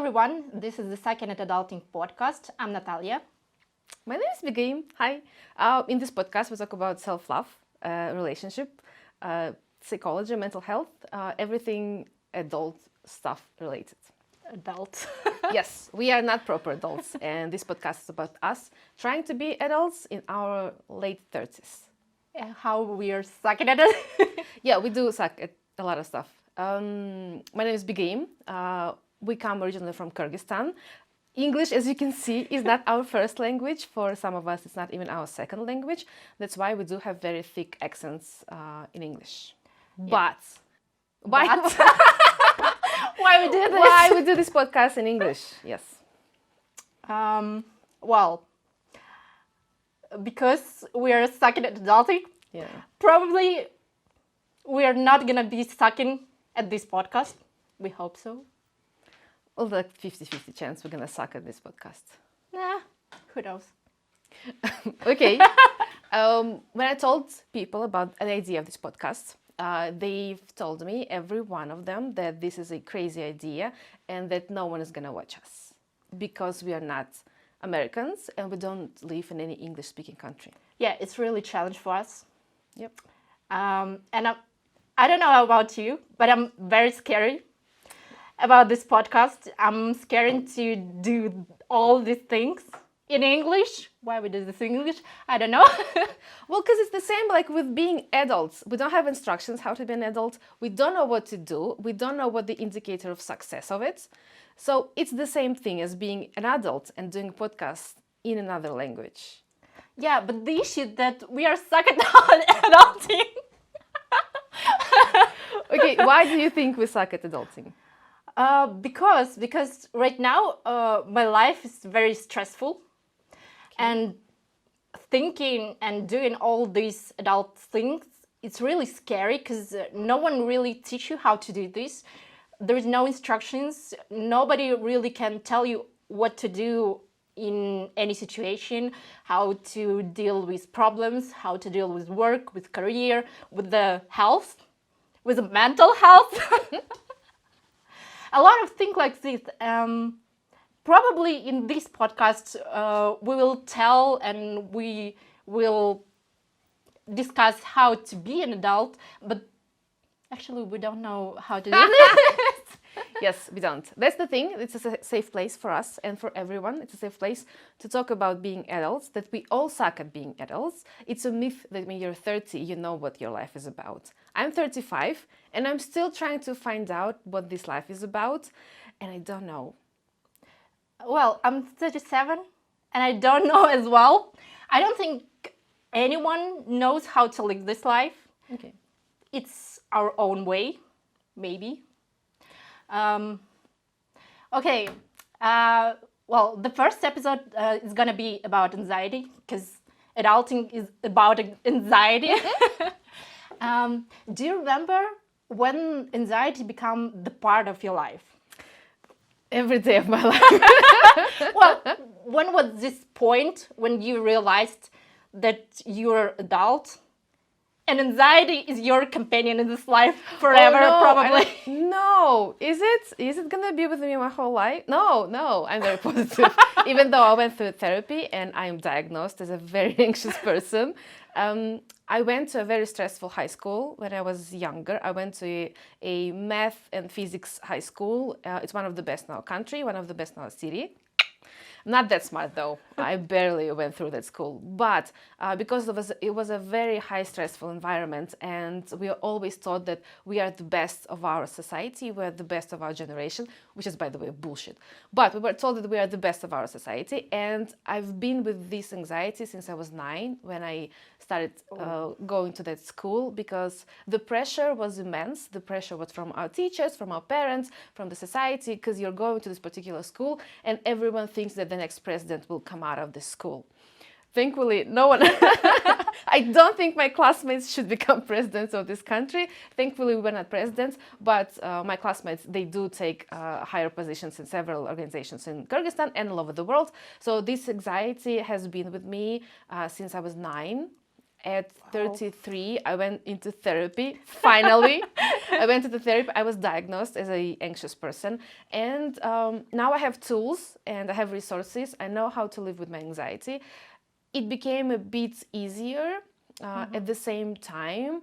everyone, this is the Second at Adulting podcast. I'm Natalia. My name is Hiiii. Hi. In this podcast, we talk about self-love, relationship, psychology, mental health, everything adult stuff related. Adult. Yes, we are not proper adults, and this podcast is about us trying to be adults in our late 30s. How we are sucking at it. Yeah, we do suck at a lot of stuff. My name is Hiiii. We come originally from Kyrgyzstan. English, as you can see, is not our first language. For some of us, it's not even our second language. That's why we do have very thick accents in English. Yeah. But why Why we do this? why we do this podcast in English? Yes. Well, because we are sucking at adulting. Yeah. Probably we are not gonna be sucking at this podcast. We hope so. Well, like 50-50 chance we're gonna suck at this podcast. Nah, who knows? Okay. When I told people about the idea of this podcast, they've told me, every one of them, that this is a crazy idea and that no one is gonna watch us because we are not Americans and we don't live in any English-speaking country. Yeah, it's really a challenge for us. Yep. And I don't know about you, but I'm very scary about this podcast. I'm scared to do all these things in English. Why we do this in English? I don't know. Well, because it's the same like with being adults. We don't have instructions how to be an adult. We don't know what to do. We don't know what the indicator of success of it. So it's the same thing as being an adult and doing a podcast in another language. Yeah, but the issue that we are sucking at adulting. Okay, why do you think we suck at adulting? Because right now my life is very stressful, and thinking and doing all these adult things, it's really scary because no one really teach you how to do this. There is no instructions. Nobody really can tell you what to do in any situation, how to deal with problems, how to deal with work, with career, with the health, with the mental health. A lot of things like this. Probably in this podcast, we will tell and we will discuss how to be an adult, but actually we don't know how to do this. Yes, we don't. That's the thing. It's a safe place for us and for everyone. It's a safe place to talk about being adults, that we all suck at being adults. It's a myth that when you're 30, you know what your life is about. I'm 35 and I'm still trying to find out what this life is about, and I don't know. Well, I'm 37 and I don't know as well. I don't think anyone knows how to live this life. Okay. It's our own way, maybe. Okay. Well, the first episode is gonna be about anxiety because adulting is about anxiety. Do you remember when anxiety became the part of your life? Every day of my life. Well, when was this point when you realized that you're adult and anxiety is your companion in this life forever? Oh, no, probably. No. Is it gonna be with me my whole life? No. I'm very positive. Even though I went through therapy and I'm diagnosed as a very anxious person. I went to a very stressful high school when I was younger. I went to a math and physics high school. It's one of the best in our country, one of the best in our city. Not that smart though. I barely went through that school, but because it was a very high stressful environment, and we are always taught that we are the best of our society, we are the best of our generation, which is, by the way, bullshit. But we were told that we are the best of our society, and I've been with this anxiety since I was 9 when I started going to that school, because the pressure was immense. The pressure was from our teachers, from our parents, from the society, because you're going to this particular school and everyone thinks that the next president will come out of this school. Thankfully, no one... I don't think my classmates should become presidents of this country. Thankfully, we were not presidents, but my classmates, they do take higher positions in several organizations in Kyrgyzstan and all over the world. So this anxiety has been with me since I was 9. At 33, I went into therapy. Finally, I went to the therapy. I was diagnosed as an anxious person, and now I have tools and I have resources. I know how to live with my anxiety. It became a bit easier at the same time.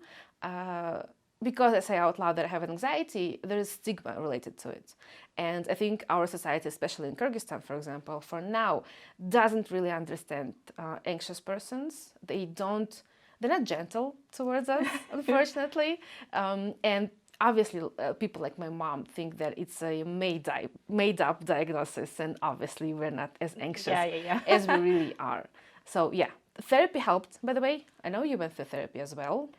Because I say out loud that I have anxiety, there is stigma related to it. And I think our society, especially in Kyrgyzstan, for example, for now, doesn't really understand anxious persons. They're not gentle towards us, unfortunately. And obviously, people like my mom think that it's a made-up diagnosis, and obviously we're not as anxious as we really are. So yeah, therapy helped, by the way. I know you went through therapy as well.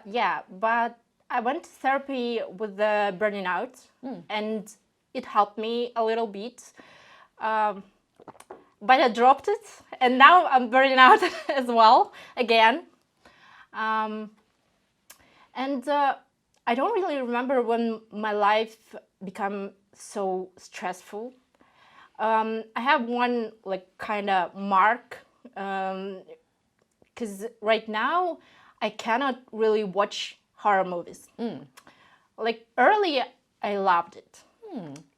Yeah, but I went to therapy with the burning out, and it helped me a little bit. But I dropped it, and now I'm burning out as well again. And I don't really remember when my life became so stressful. I have one like kind of mark, because right now I cannot really watch horror movies. Like earlier, I loved it.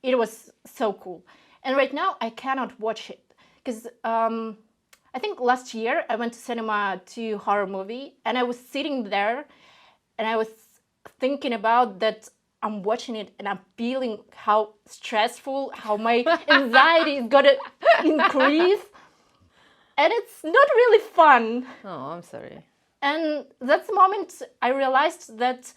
It was so cool. And right now, I cannot watch it. Because I think last year, I went to cinema to horror movie. And I was sitting there. And I was thinking about that I'm watching it. And I'm feeling how stressful, how my anxiety is going to increase. And it's not really fun. Oh, I'm sorry. And that's the moment I realized that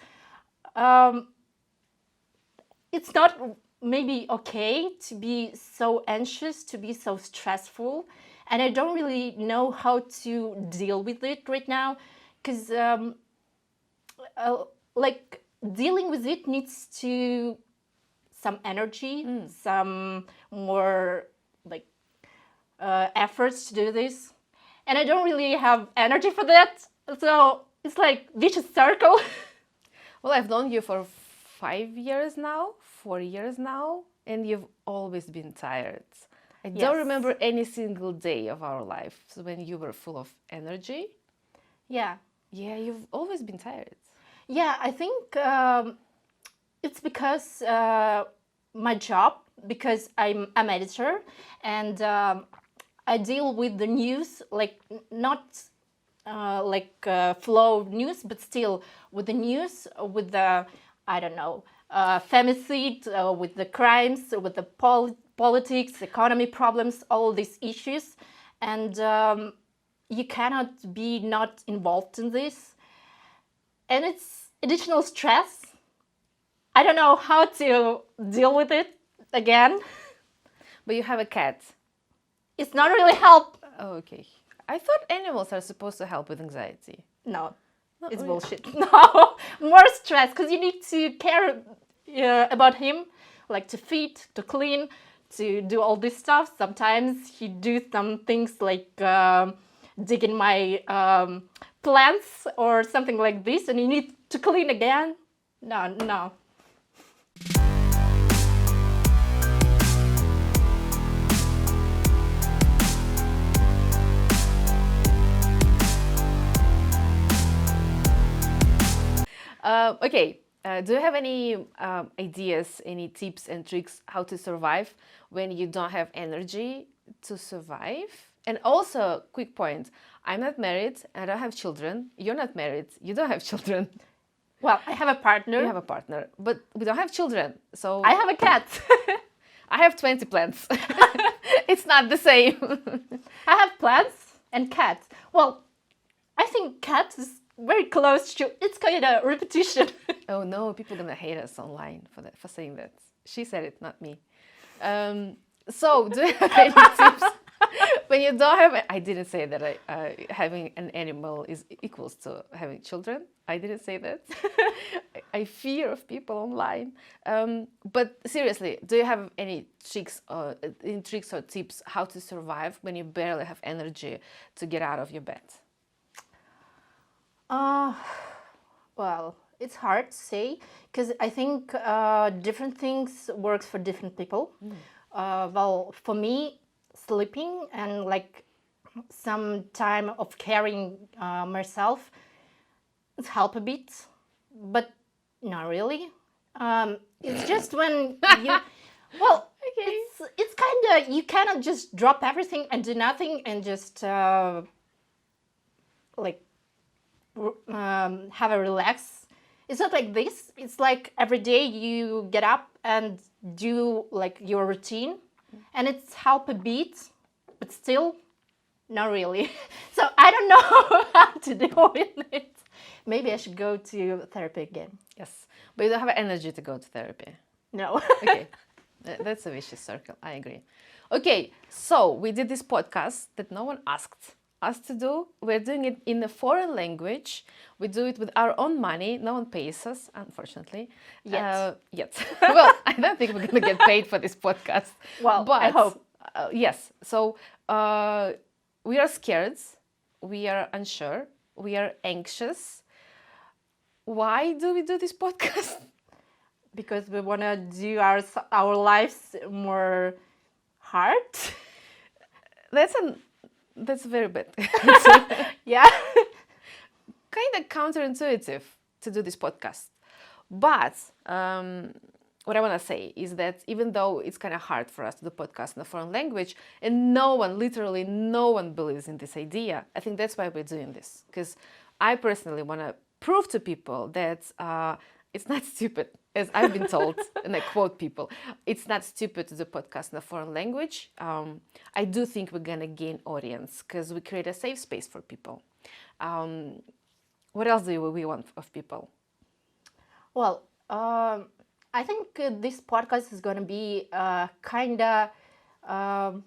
it's not maybe okay to be so anxious, to be so stressful. And I don't really know how to deal with it right now, because like dealing with it needs to some energy, some more like efforts to do this. And I don't really have energy for that. So it's like vicious circle. Well, I've known you for 4 years now, and you've always been tired. I don't remember any single day of our life when you were full of energy. Yeah. Yeah, you've always been tired. Yeah, I think it's because my job, because I'm an editor, and I deal with the news, like not flow of news, but still with the news, with the, I don't know, femicide, with the crimes, with the politics, economy problems, all these issues. And you cannot be not involved in this. And it's additional stress. I don't know how to deal with it again. But you have a cat. It's not really help. Oh, okay. I thought animals are supposed to help with anxiety. No, it's really? bullshit. No, more stress, because you need to care about him, like to feed, to clean, to do all this stuff. Sometimes he do some things like dig in my plants or something like this, and you need to clean again. No. Okay, do you have any ideas, any tips and tricks how to survive when you don't have energy to survive? And also, quick point, I'm not married, I don't have children. You're not married, you don't have children. Well, I have a partner. You have a partner, but we don't have children, so... I have a cat. I have 20 plants. It's not the same. I have plants and cats. Well, I think cat is very close to, it's kind of repetition. Oh no, people are gonna hate us online for saying that. She said it, not me. So, do you have any tips? When you don't have, I didn't say that having an animal is equals to having children. I didn't say that. I fear of people online. But seriously, do you have any tricks or tips how to survive when you barely have energy to get out of your bed? Well, it's hard to say, because I think different things works for different people. Well, for me, sleeping and like some time of caring myself, it's help a bit, but not really. It's just when you, well, Okay. it's kind of, you cannot just drop everything and do nothing and just like have a relax. It's not like this. It's like every day you get up and do like your routine, and it's help a bit, but still not really. So I don't know how to deal with it. Maybe I should go to therapy again. Yes, but you don't have energy to go to therapy. No. Okay, that's a vicious circle. I agree. Okay, so we did this podcast that no one asked us to do. We're doing it in a foreign language. We do it with our own money. No one pays us, unfortunately. Yet. Well, I don't think we're going to get paid for this podcast. Well, but I hope. yes. So we are scared. We are unsure. We are anxious. Why do we do this podcast? Because we want to do our lives more hard. That's very bad. Yeah. Kind of counterintuitive to do this podcast. But what I want to say is that even though it's kind of hard for us to do podcast in a foreign language, and literally no one believes in this idea, I think that's why we're doing this. Because I personally want to prove to people that it's not stupid, as I've been told, and I quote people, it's not stupid to do podcast in a foreign language. I do think we're going to gain audience because we create a safe space for people. What else do we want of people? Well, I think this podcast is going to be kind of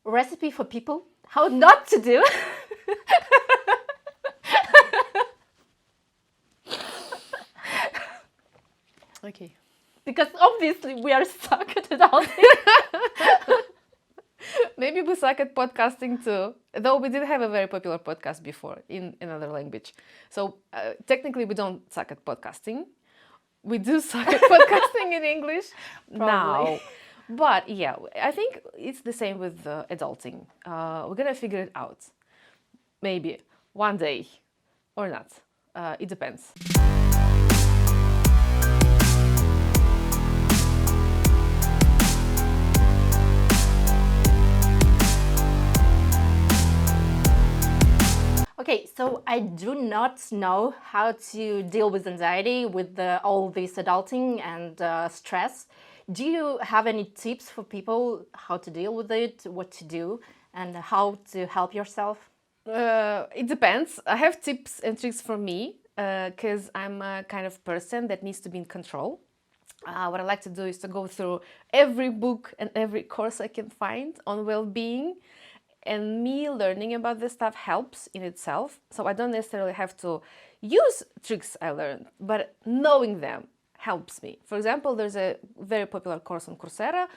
recipe for people how not to do. Okay. Because obviously we are stuck at adulting. Maybe we suck at podcasting too, though we did have a very popular podcast before in another language. So technically we don't suck at podcasting. We do suck at podcasting in English now. But yeah, I think it's the same with adulting. We're going to figure it out. Maybe one day or not. It depends. Okay, so I do not know how to deal with anxiety, with all this adulting and stress. Do you have any tips for people how to deal with it, what to do, and how to help yourself? It depends. I have tips and tricks for me because I'm a kind of person that needs to be in control. What I like to do is to go through every book and every course I can find on well-being. And me learning about this stuff helps in itself. So I don't necessarily have to use tricks I learned, but knowing them helps me. For example, there's a very popular course on Coursera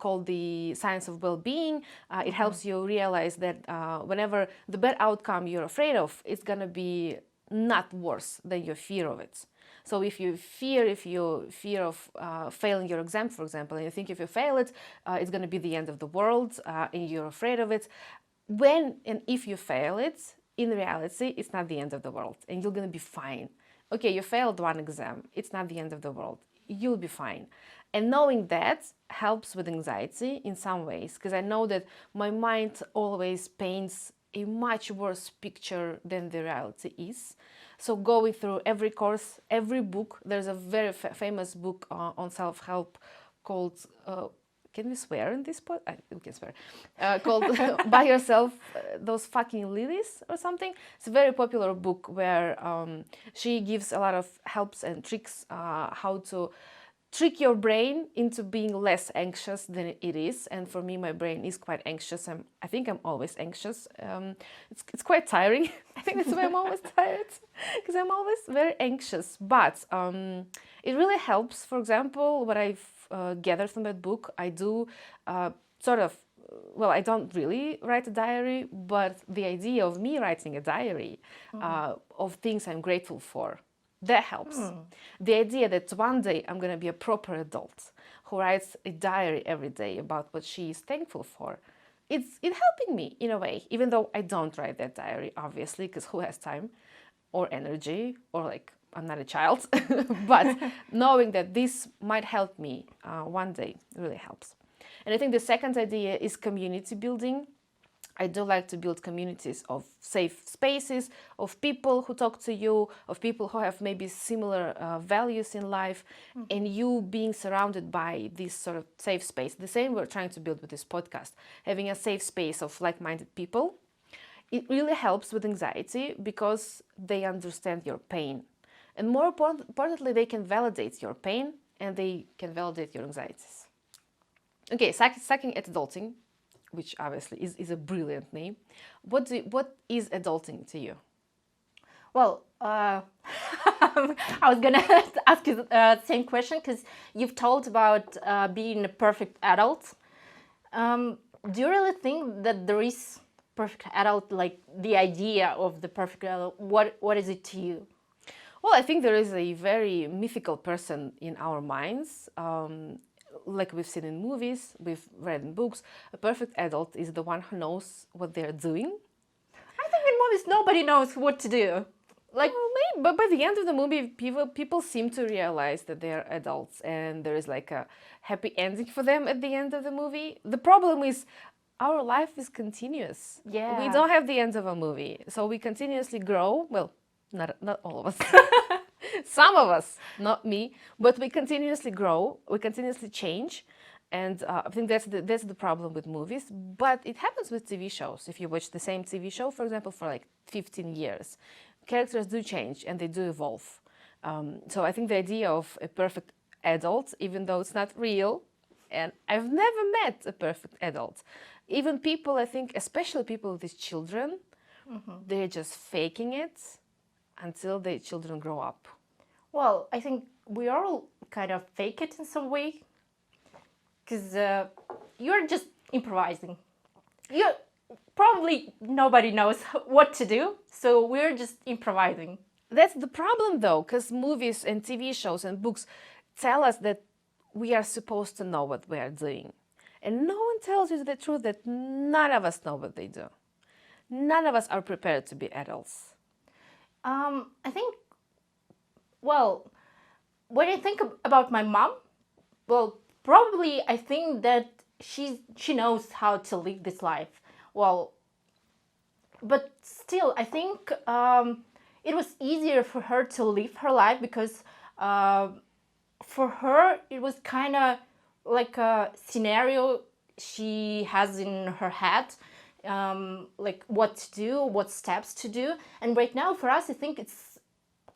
called the Science of Well-being. It helps you realize that whenever the bad outcome you're afraid of, it's going to be not worse than your fear of it. So if you fear of failing your exam, for example, and you think if you fail it, it's going to be the end of the world, and you're afraid of it, when and if you fail it, in reality, it's not the end of the world, and you're going to be fine. Okay, you failed one exam, it's not the end of the world, you'll be fine. And knowing that helps with anxiety in some ways, because I know that my mind always paints a much worse picture than the reality is. So going through every course, every book, there's a very famous book on self-help called, can we swear in this pod? We can swear. Called Buy Yourself Those Fucking Lilies or something. It's a very popular book where she gives a lot of helps and tricks how to trick your brain into being less anxious than it is. And for me, my brain is quite anxious. I think I'm always anxious. It's quite tiring. I think that's why I'm always tired, because I'm always very anxious. But it really helps. For example, what I've gathered from that book, I do I don't really write a diary, but the idea of me writing a diary of things I'm grateful for, that helps. The idea that one day I'm going to be a proper adult who writes a diary every day about what she is thankful for, it's helping me in a way, even though I don't write that diary, obviously, because who has time or energy, or like I'm not a child. But knowing that this might help me one day really helps. And I think the second idea is community building. I do like to build communities of safe spaces, of people who talk to you, of people who have maybe similar values in life, and you being surrounded by this sort of safe space. The same we're trying to build with this podcast, having a safe space of like-minded people. It really helps with anxiety because they understand your pain. And more importantly, they can validate your pain and they can validate your anxieties. Okay, second at adulting, which obviously is a brilliant name. What is adulting to you? Well, I was gonna ask you the same question because you've told about being a perfect adult. Do you really think that there is perfect adult, like the idea of the perfect adult? What is it to you? Well, I think there is a very mythical person in our minds. Like we've seen in movies, we've read in books, a perfect adult is the one who knows what they're doing. I think in movies nobody knows what to do. Like, well, maybe, but by the end of the movie, people seem to realize that they're adults, and there is like a happy ending for them at the end of the movie. The problem is our life is continuous. Yeah. We don't have the end of a movie, so we continuously grow. Well, not all of us. Some of us, not me, but we continuously grow, we continuously change, and I think that's the problem with movies. But it happens with TV shows. If you watch the same TV show, for example, for like 15 years, characters do change and they do evolve. So I think the idea of a perfect adult, even though it's not real, and I've never met a perfect adult. Even people, I think, especially people with these children, they're just faking it until the children grow up. well, I think we all kind of fake it in some way because you're just improvising. You probably nobody knows what to do, so we're just improvising. That's the problem, though, because movies and TV shows and books tell us that we are supposed to know what we are doing. And no one tells you the truth that none of us know what they do. None of us are prepared to be adults. I think, well, when I think about my mom, well, probably I think that she knows how to live this life. Well, but still, I think it was easier for her to live her life because for her it was kind of like a scenario she has in her head, like what to do, what steps to do. And right now for us, I think it's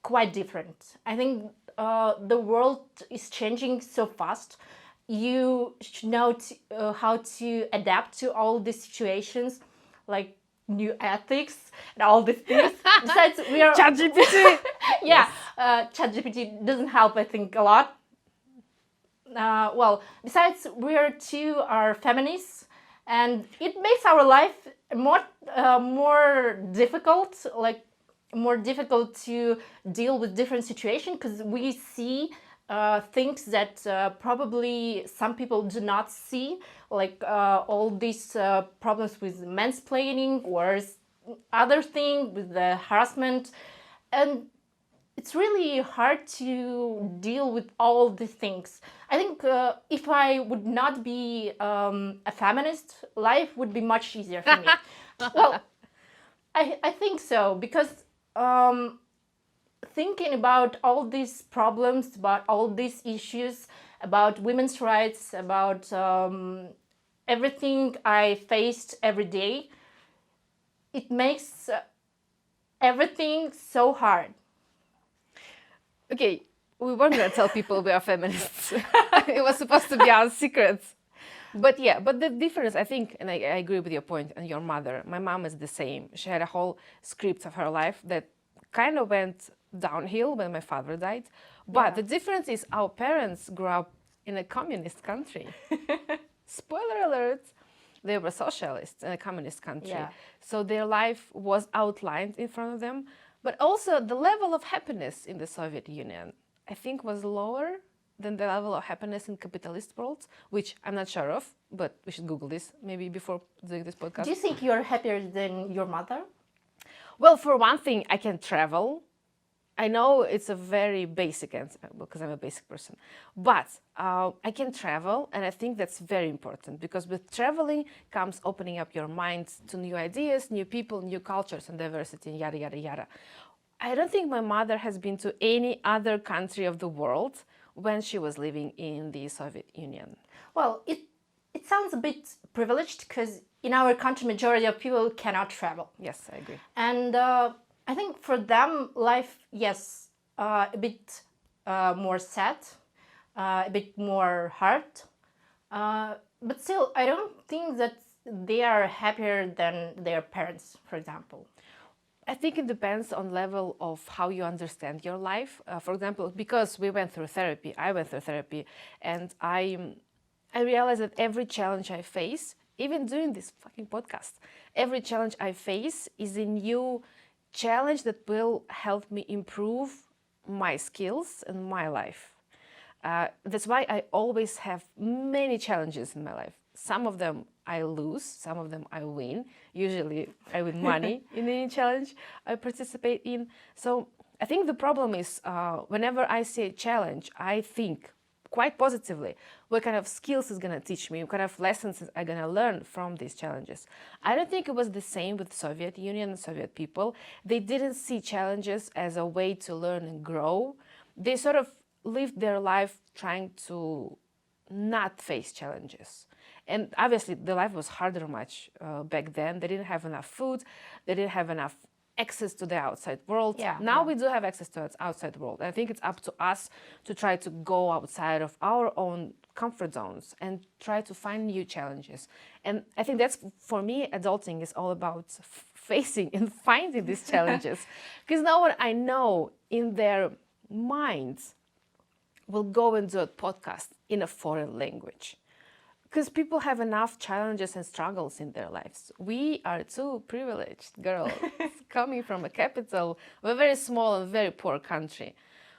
quite different. I think the world is changing so fast. You should know how to adapt to all these situations, like new ethics and all these things. Besides, we are ChatGPT. yeah, ChatGPT doesn't help, I think, a lot. Well, besides, are feminists, and it makes our life more difficult, like more difficult to deal with different situations because we see things that probably some people do not see, like all these problems with mansplaining or other thing with the harassment, and it's really hard to deal with all these things. I think if I would not be a feminist, life would be much easier for me. Well, I think so, because thinking about all these problems, about all these issues, about women's rights, about everything I faced every day, it makes everything so hard. Okay, we weren't going to tell people we are feminists. It was supposed to be our secret. But yeah, but the difference, I think, and I agree with your point, and your mother, my mom is the same. She had a whole script of her life that kind of went downhill when my father died. But the difference is our parents grew up in a communist country. Spoiler alert, they were socialists in a communist country. Yeah. So their life was outlined in front of them. But also the level of happiness in the Soviet Union, I think, was lower than the level of happiness in capitalist world, which I'm not sure of, but we should Google this maybe before doing this podcast. Do you think you're happier than your mother? Well, for one thing, I can travel. I know it's a very basic answer because I'm a basic person, but I can travel, and I think that's very important because with traveling comes opening up your mind to new ideas, new people, new cultures, and diversity, and yada, yada, yada. I don't think my mother has been to any other country of the world when she was living in the Soviet Union. Well, it sounds a bit privileged because in our country, majority of people cannot travel. Yes, I agree. And I think for them, life, yes, a bit more sad, a bit more hard. But still, I don't think that they are happier than their parents, for example. I think it depends on level of how you understand your life. For example, because we went through therapy, I went through therapy, and I realized that every challenge I face, even doing this fucking podcast, every challenge I face is a new challenge that will help me improve my skills and my life. That's why I always have many challenges in my life. Some of them I lose, some of them I win. Usually I win money in any challenge I participate in. So I think the problem is whenever I see a challenge, I think quite positively what kind of skills it's going to teach me, what kind of lessons I'm going to learn from these challenges. I don't think it was the same with Soviet Union and Soviet people. They didn't see challenges as a way to learn and grow. They sort of lived their life trying to not face challenges. And obviously the life was harder much back then. They didn't have enough food. They didn't have enough access to the outside world. Now we do have access to the outside world. I think it's up to us to try to go outside of our own comfort zones and try to find new challenges. And I think that's, for me, adulting is all about facing and finding these challenges. Because no one I know in their minds will go and do a podcast in a foreign language. Because people have enough challenges and struggles in their lives. We are two privileged girls coming from a capital of a very small and very poor country.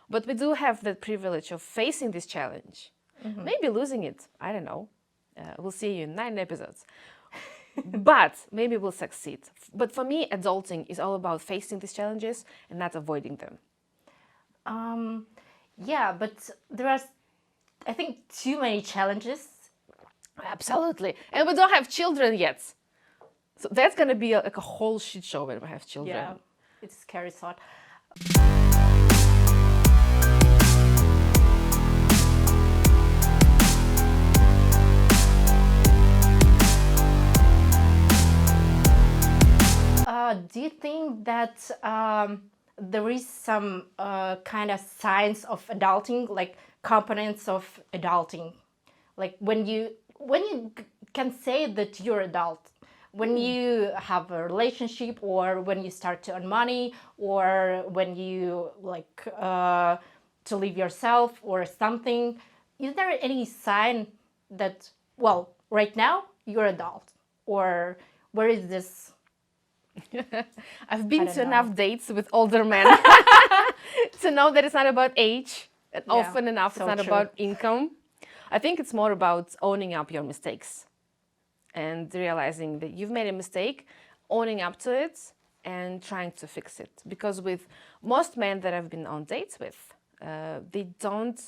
But we do have the privilege of facing this challenge. Mm-hmm. Maybe losing it, I don't know. We'll see you in 9 episodes. But maybe we'll succeed. But for me, adulting is all about facing these challenges and not avoiding them. Yeah, but there are, I think, too many challenges. Absolutely. And we don't have children yet. So that's going to be like a whole shit show when we have children. Yeah, it's a scary thought. Do you think that there is some kind of signs of adulting, like components of adulting? Like when you can say that you're adult, when you have a relationship, or when you start to earn money, or when you like to live yourself or something, is there any sign that, well, right now you're adult, or where is this? I've been to enough dates with older men to know that it's not about age, and often enough it's not about income. I think it's more about owning up your mistakes and realizing that you've made a mistake, owning up to it and trying to fix it. Because with most men that I've been on dates with, they don't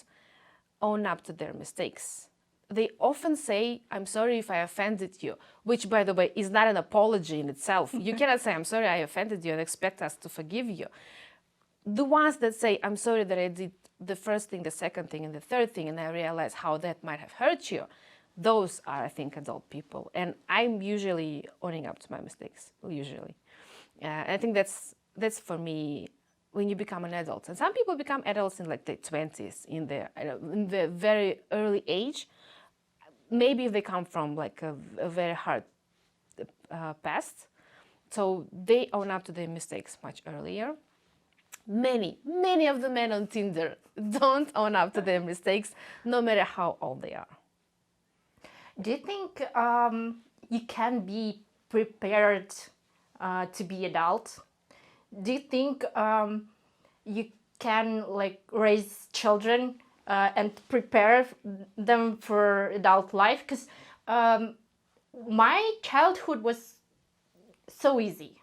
own up to their mistakes. They often say, I'm sorry if I offended you, which, by the way, is not an apology in itself. You cannot say, I'm sorry I offended you and expect us to forgive you. The ones that say, I'm sorry that I did the first thing, the second thing, and the third thing, and I realize how that might have hurt you, those are, I think, adult people. And I'm usually owning up to my mistakes, usually. I think that's for me, when you become an adult. And some people become adults in like their 20s, in the very early age. Maybe if they come from like a very hard past. So they own up to their mistakes much earlier. Many of the men on Tinder don't own up to their mistakes, no matter how old they are. Do you think you can be prepared to be adult? Do you think you can like raise children and prepare them for adult life. Because my childhood was so easy.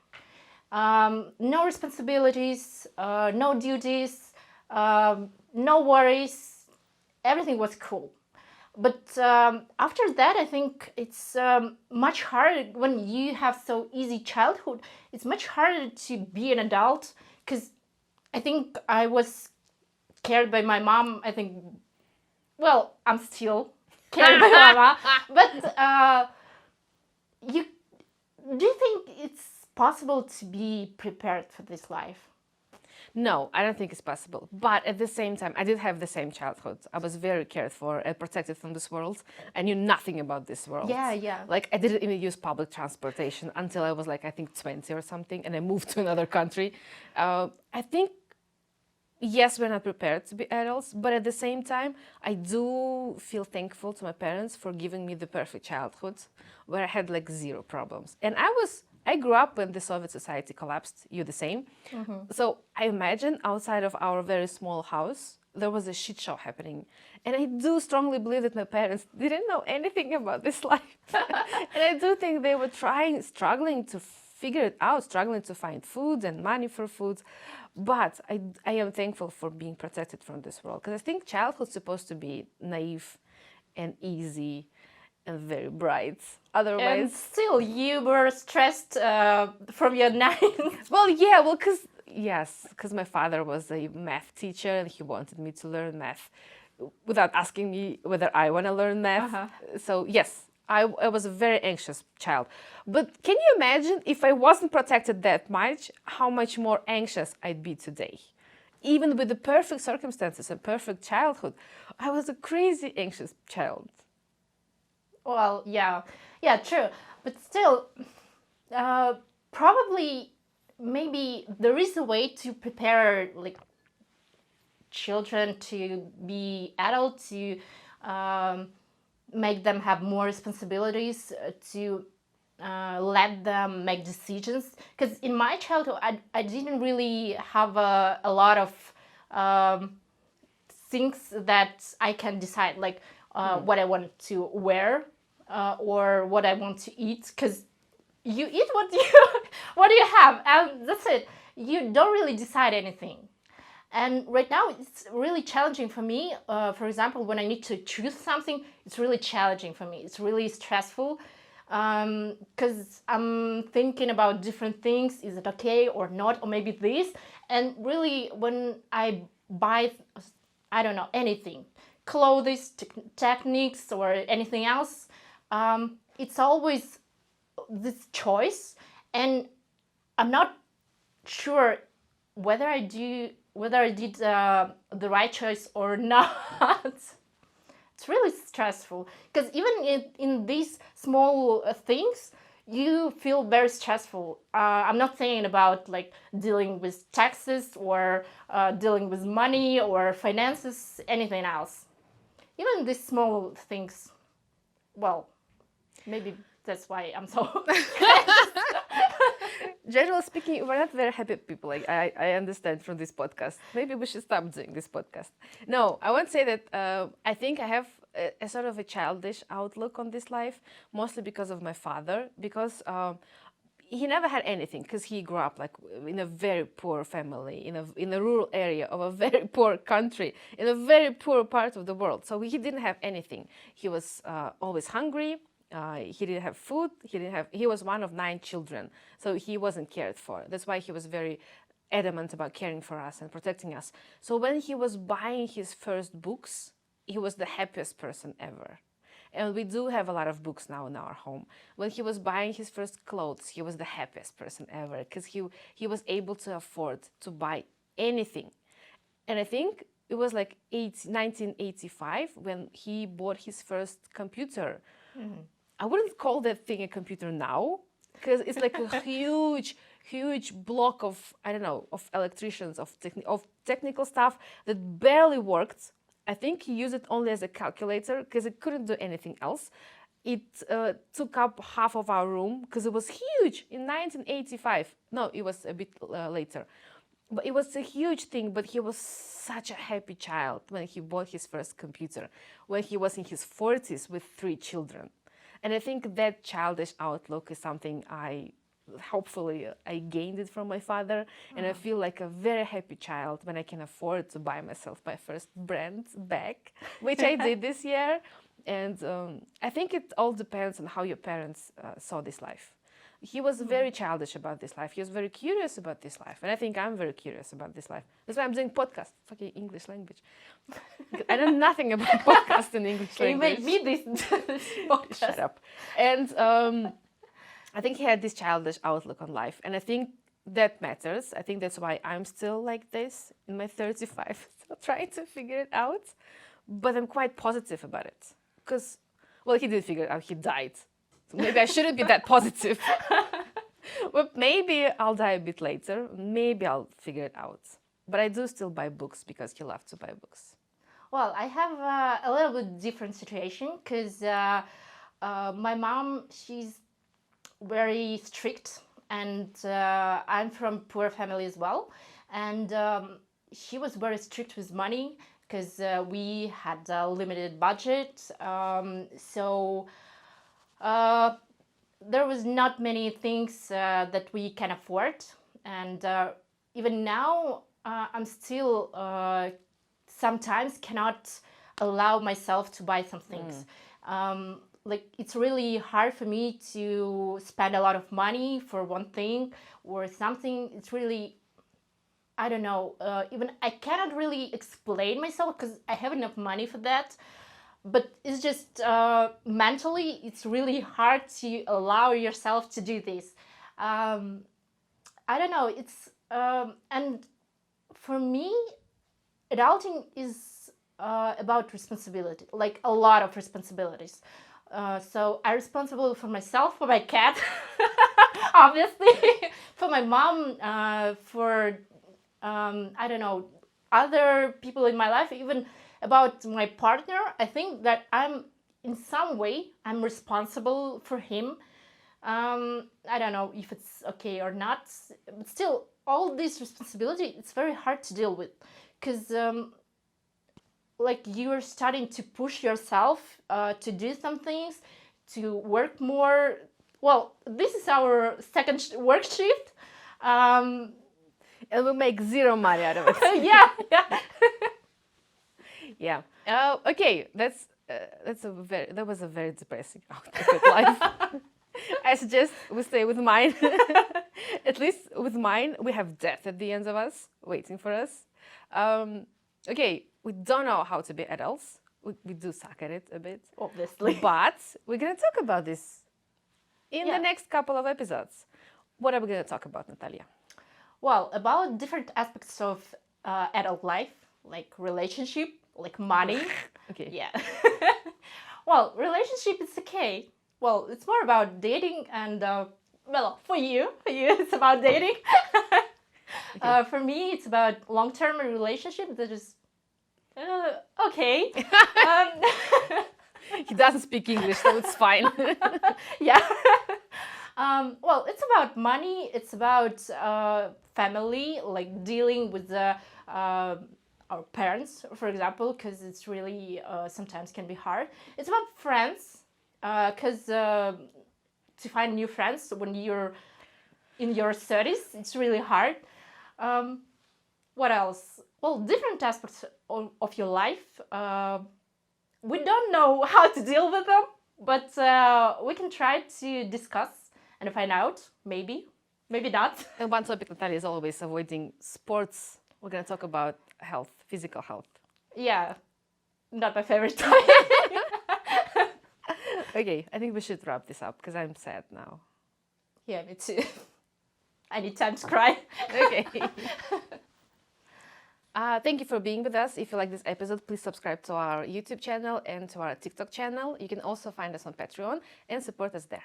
No responsibilities, no duties, no worries. Everything was cool. But after that, I think it's much harder when you have so easy childhood. It's much harder to be an adult because I think I was cared by my mom. I think, well, I'm still cared by my mom. But you do you think it's possible to be prepared for this life? No, I don't think it's possible. But at the same time, I did have the same childhood. I was very cared for and protected from this world. I knew nothing about this world. Yeah. Like, I didn't even use public transportation until I was like, I think 20 or something, and I moved to another country. I think, yes, we're not prepared to be adults, but at the same time, I do feel thankful to my parents for giving me the perfect childhood where I had like zero problems. And I grew up when the Soviet society collapsed. You the same. So I imagine outside of our very small house, there was a shit show happening. And I do strongly believe that my parents didn't know anything about this life. And I do think they were struggling to figure it out, struggling to find food and money for food. But I am thankful for being protected from this world. Because I think childhood's supposed to be naive and easy and very bright. And Otherwise, still, you were stressed from your nines. well, yeah, well, because my father was a math teacher and he wanted me to learn math without asking me whether I want to learn math. So yes, I was a very anxious child. But can you imagine if I wasn't protected that much, how much more anxious I'd be today? Even with the perfect circumstances and perfect childhood, I was a crazy anxious child. Well, yeah, true. But still, probably, maybe there is a way to prepare like children to be adult, to make them have more responsibilities, to let them make decisions. Because in my childhood, I didn't really have a lot of things that I can decide, like what I want to wear or what I want to eat. Because you eat what you have, and that's it. You don't really decide anything. And right now, it's really challenging for me. For example, when I need to choose something, it's really challenging for me. It's really stressful because I'm thinking about different things. Is it okay or not? Or maybe this. And really, when I buy, I don't know, anything, clothes, techniques, or anything else, it's always this choice. And I'm not sure whether I did the right choice or not. It's really stressful because even in these small things, you feel very stressful. I'm not saying about like dealing with taxes or dealing with money or finances, anything else. Even these small things, well, maybe that's why I'm so Generally speaking, we're not very happy people. Like I understand from this podcast. Maybe we should stop doing this podcast. No, I won't say that. I think I have a sort of a childish outlook on this life, mostly because of my father. Because he never had anything, because he grew up like in a very poor family, in a rural area of a very poor country, in a very poor part of the world. So he didn't have anything. He was always hungry. He didn't have food. He was one of 9 children, so he wasn't cared for. That's why he was very adamant about caring for us and protecting us. So when he was buying his first books, he was the happiest person ever. And we do have a lot of books now in our home. When he was buying his first clothes, he was the happiest person ever, because he was able to afford to buy anything. And I think it was like 1985 when he bought his first computer. I wouldn't call that thing a computer now, because it's like a huge block of, I don't know, of electricians, of technical stuff that barely worked. I think he used it only as a calculator because it couldn't do anything else. It took up half of our room because it was huge in 1985. No, it was a bit later. But it was a huge thing, but he was such a happy child when he bought his first computer, when he was in his 40s with 3 children. And I think that childish outlook is something hopefully I gained it from my father, and I feel like a very happy child when I can afford to buy myself my first brand bag, which I did this year. And I think it all depends on how your parents saw this life. He was very childish about this life. He was very curious about this life. And I think I'm very curious about this life. That's why I'm doing podcast, fucking English language. I know nothing about podcast in English language. You made me this podcast. Shut up. And I think he had this childish outlook on life. And I think that matters. I think that's why I'm still like this in my 35, still trying to figure it out. But I'm quite positive about it. Because, well, he did figure it out. He died. So maybe I shouldn't be that positive. But maybe I'll die a bit later. Maybe I'll figure it out. But I do still buy books because he loved to buy books. Well, I have a little bit different situation because my mom, she's very strict, and I'm from poor family as well. And she was very strict with money because we had a limited budget. So there was not many things that we can afford, and even now I'm still sometimes cannot allow myself to buy some things. Like it's really hard for me to spend a lot of money for one thing or something. It's really, I don't know, even I cannot really explain myself because I have enough money for that. But it's just mentally, it's really hard to allow yourself to do this. I don't know. It's and for me, adulting is about responsibility, like a lot of responsibilities. So I'm responsible for myself, for my cat, obviously, for my mom, for I don't know, other people in my life, even about my partner. I think that I'm in some way I'm responsible for him. I don't know if it's okay or not, but still all this responsibility, it's very hard to deal with because like you're starting to push yourself to do some things, to work more. Well, this is our second work shift. And we make zero money out of it. Yeah. Yeah. Okay. That was a very depressing outlook at life. I suggest we stay with mine. At least with mine, we have death at the end of us, waiting for us. Okay, we don't know how to be adults. We do suck at it a bit, Obviously. but we're gonna talk about this in the next couple of episodes. What are we gonna talk about, Natalia? Well, about different aspects of adult life, like relationship, like money. Okay. Yeah. Well, relationship is okay. Well, it's more about dating and, well, for you, it's about dating. Okay. For me, it's about long-term relationship that is okay. He doesn't speak English, so it's fine. Yeah. Well, it's about money. It's about family, like dealing with our parents, for example, because it's really sometimes can be hard. It's about friends, because to find new friends when you're in your 30s, it's really hard. What else? Well, different aspects of your life. We don't know how to deal with them, but we can try to discuss and find out, maybe not. And one topic Natalia is always avoiding: sports. We're going to talk about health, physical health. Yeah, not my favorite topic. Okay, I think we should wrap this up because I'm sad now. Yeah, me too. I need time to cry. Okay. Thank you for being with us. If you like this episode, please subscribe to our YouTube channel and to our TikTok channel. You can also find us on Patreon and support us there.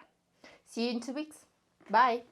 See you in 2 weeks. Bye.